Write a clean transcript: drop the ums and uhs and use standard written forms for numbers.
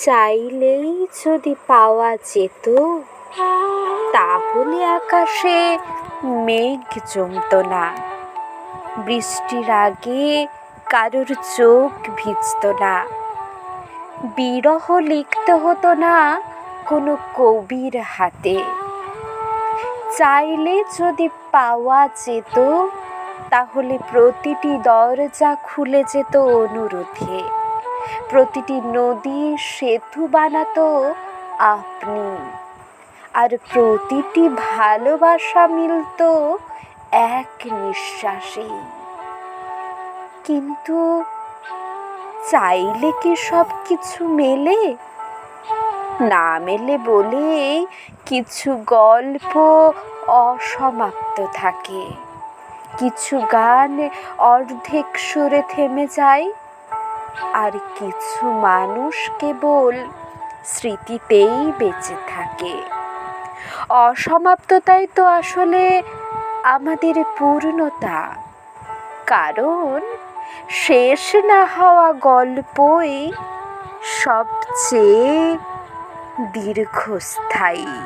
চাইলেই যদি পাওয়া যেত, তাহলে আকাশে মেঘ জমতো না, বৃষ্টির আগে কারোর চোখ ভিজতো না, বিরহ লিখতে হতো না কোনো কবির হাতে। চাইলে যদি পাওয়া যেত, তাহলে প্রতিটি দরজা খুলে যেত অনুরোধে, প্রতিটি নদী সেতু বানাতো আপনি, আর প্রতিটি ভালোবাসা মিলতো এক নিঃশ্বাসে। কিন্তু চাইলে কি সব কিছু মেলে? না মেলে বলেই কিছু গল্প অসমাপ্ত থাকে, কিছু গান অর্ধেক সুরে থেমে যায়, আর কিছু মানুষ কেবল স্মৃতিতেই বেঁচে থাকে। অসমাপ্ততাই তো আসলে আমাদের পূর্ণতা, কারণ শেষ না হওয়া গল্পই সবচেয়ে দীর্ঘস্থায়ী।